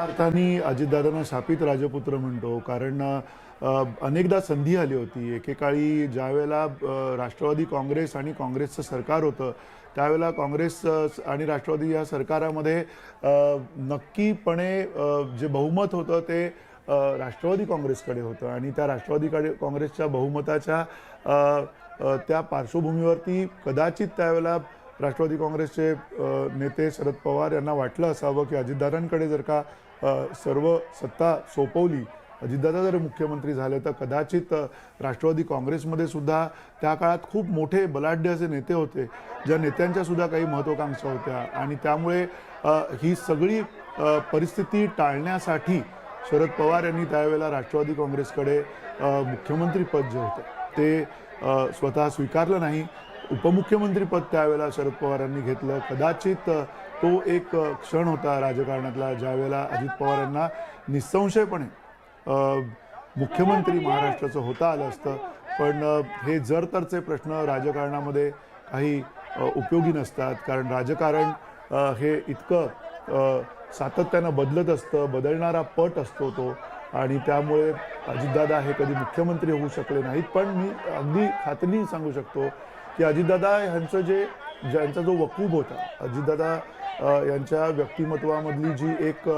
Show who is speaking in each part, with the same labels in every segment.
Speaker 1: अर्थाने अजितदादांना शापित राजपुत्र म्हणतो, कारण अनेकदा संधी आली होती. एकेकाळी ज्यावेळेला राष्ट्रवादी काँग्रेस आणि काँग्रेसचं सरकार होतं, त्यावेळेला काँग्रेस आणि राष्ट्रवादी या सरकारामध्ये नक्कीपणे जे बहुमत होतं ते राष्ट्रवादी काँग्रेसकडे होतं आणि त्या राष्ट्रवादी काँग्रेसच्या बहुमताच्या त्या पार्श्वभूमीवरती कदाचित त्यावेळेला राष्ट्रवादी काँग्रेसचे नेते शरद पवार यांना वाटलं असावं की अजितदादांकडे जर का सर्व सत्ता सोपवली, अजितदादा जर मुख्यमंत्री झाले तर कदाचित राष्ट्रवादी काँग्रेसमध्ये सुद्धा त्या काळात खूप मोठे बलाढ्य असे नेते होते, ज्या नेत्यांच्या सुद्धा काही महत्त्वाकांक्षा होत्या आणि त्यामुळे ही सगळी परिस्थिती टाळण्यासाठी शरद पवार यांनी त्यावेळेला राष्ट्रवादी काँग्रेसकडे मुख्यमंत्रीपद जे होते ते स्वतः स्वीकारलं नाही. उपमुख्यमंत्रीपद त्यावेळेला शरद पवारांनी घेतलं. कदाचित तो एक क्षण होता राजकारणातला ज्यावेळेला अजित पवार यांना निसंशयपणे मुख्यमंत्री महाराष्ट्राचं होता आलं असतं. पण हे जरतरचे प्रश्न राजकारणामध्ये काही उपयोगी नसतात, कारण राजकारण हे इतकं सातत्यानं बदलत असतं, बदलणारा पट असतो तो, आणि त्यामुळे अजितदादा हे कधी मुख्यमंत्री होऊ शकले नाहीत. पण मी अगदी खात्रीने सांगू शकतो की अजितदादा यांचा जो वकूब होता, अजितदादा यांच्या व्यक्तिमत्वामधली जी एक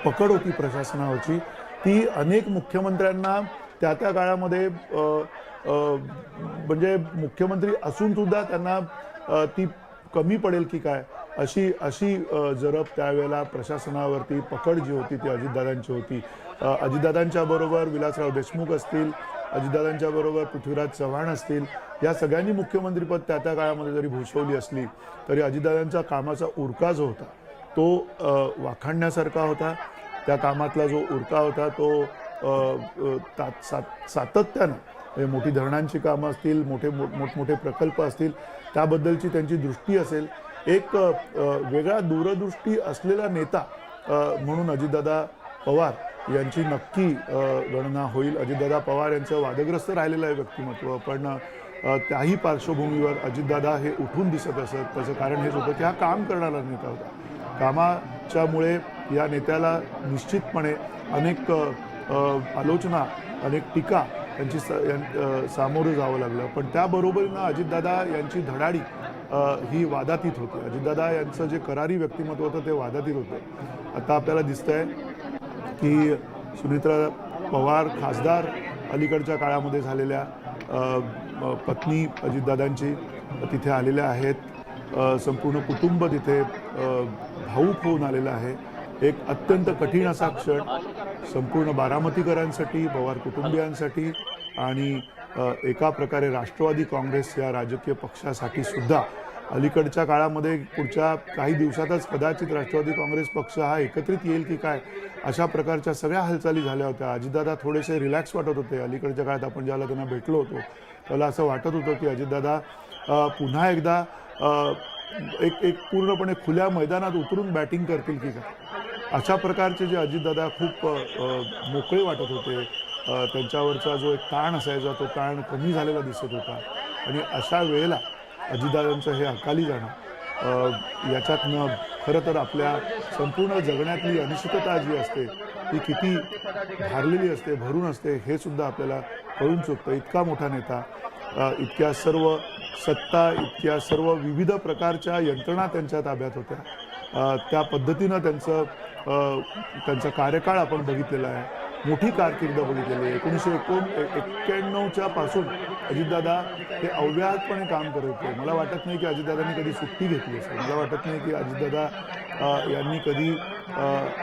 Speaker 1: पकड होती प्रशासनावरची, ती अनेक मुख्यमंत्र्यांना त्या काळामध्ये म्हणजे मुख्यमंत्री असून सुद्धा त्यांना ती कमी पडेल की काय अशी जरब त्यावेळेला प्रशासनावरती पकड जी होती ती अजितदादांची होती. अजितदादांच्या बरोबर विलासराव देशमुख असतील, अजितदादांच्या बरोबर पृथ्वीराज चव्हाण असतील, या सगळ्यांनी मुख्यमंत्रीपद त्या काळामध्ये जरी भूषवली असली तरी अजितदादांच्या कामाचा उरका जो होता तो वाखाणण्यासारखा होता. त्या कामातला जो उरका होता तो सातत्यानं मोठी धरणांची कामं असतील, मोठमोठे प्रकल्प असतील, त्याबद्दलची त्यांची दृष्टी असेल. एक वेगळा दूरदृष्टी असलेला नेता म्हणून अजितदादा पवार यांची नक्की गणना होईल. अजितदादा पवार यांचं वादग्रस्त राहिलेलं आहे व्यक्तिमत्व, पण त्याही पार्श्वभूमीवर अजितदादा हे उठून दिसत असत. त्याचं कारण हेच होतं की हा काम करणारा नेता होता. कामाच्यामुळे या नेत्याला निश्चितपणे अनेक आलोचना, अनेक टीका यांची सामोरं जावं लागलं. पण त्याबरोबरीनं अजितदादा यांची धडाडी ही वादातीत होती. अजितदादा यांचं जे करारी व्यक्तिमत्व होतं ते वादातीत होतं. आता आपल्याला दिसतंय की सुनेत्रा पवार खासदार अलीकडच्या काळामध्ये झालेल्या, पत्नी अजितदादांची तिथे आलेल्या आहेत. संपूर्ण कुटुंब तिथे भावूक होऊन आलेलं आहे. एक अत्यंत कठीण असा क्षण संपूर्ण बारामतीकरांसाठी, पवार कुटुंबियांसाठी आणि एका प्रकारे राष्ट्रवादी काँग्रेस या राजकीय पक्षासाठी सुद्धा. अलीकडच्या काळामध्ये पुढच्या काही दिवसातच कदाचित राष्ट्रवादी काँग्रेस पक्ष हा एकत्रित येईल की काय अशा प्रकारच्या सगळ्या हालचाली झाल्या होत्या. अजितदादा थोडेसे रिलॅक्स वाटत होते. अलीकडच्या काळात आपण ज्याला त्यांना भेटलो होतो त्याला असं वाटत होतं की अजितदादा पुन्हा एकदा एक पूर्णपणे खुल्या मैदानात उतरून बॅटिंग करतील की काय अशा प्रकारचे जे अजितदादा खूप मोकळे वाटत होते. त्यांच्यावरचा जो एक ताण असायचा तो ताण कमी झालेला दिसत होता. आणि अशा वेळेला अजितदादांचं हे अकाली जाणं याच्यातनं खरं तर आपल्या संपूर्ण जगण्यातली अनिश्चितता जी असते ती किती भारलेली असते, भरून असते हे सुद्धा आपल्याला कळून चुकतं. इतका मोठा नेता, इतक्या सर्व सत्ता, इतक्या सर्व विविध प्रकारच्या यंत्रणा त्यांच्या ताब्यात होत्या. त्या पद्धतीनं त्यांचा कार्यकाळ आपण बघितलेला आहे. मोठी कारकीर्द बघितलेली आहे. 1991च्या पासून अजितदादा हे अव्याहतपणे काम करत होते. मला वाटत नाही की अजितदादांनी कधी सुट्टी घेतली असेल. मला वाटत नाही की अजितदादा यांनी कधी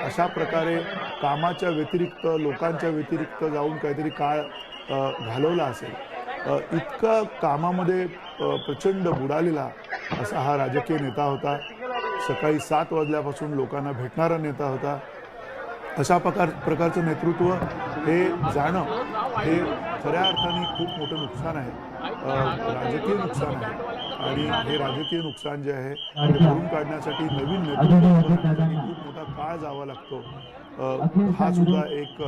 Speaker 1: अशा प्रकारे कामाच्या व्यतिरिक्त, लोकांच्या व्यतिरिक्त जाऊन काहीतरी काळ घालवला असेल. इतका कामामध्ये प्रचंड बुडालेला असा हा राजकीय नेता होता. सकाळी 7 वाजल्यापासून लोकांना भेटणारा नेता होता. अशा प्रकारचं नेतृत्व हे जाणं हे खऱ्या अर्थाने खूप मोठं नुकसान आहे, राजकीय नुकसान आहे. आणि हे राजकीय नुकसान जे आहे ते भरून काढण्यासाठी नवीन नेतृत्व खूप मोठा काळ जावा लागतो. हा सुद्धा एक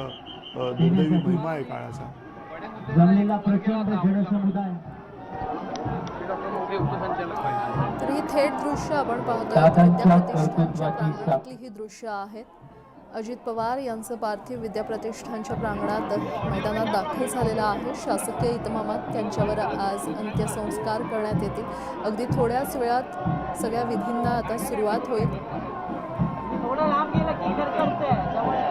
Speaker 1: दुर्दैवी महिमा आहे काळाचा.
Speaker 2: तर ही थेट दृश्य आपण पाहतोय विद्या प्रतिष्ठानच्या प्रांगणातली ही दृश्य आहेत. अजित पवार यांचं पार्थिव विद्याप्रतिष्ठानच्या प्रांगणात मैदानात दाखल झालेलं आहे. शासकीय इतमामात त्यांच्यावर आज अंत्यसंस्कार करण्यात येतील. अगदी थोड्याच वेळात सगळ्या विधींना आता सुरुवात होईल.
Speaker 3: थोडं लांब गेलं की घर करते जवळ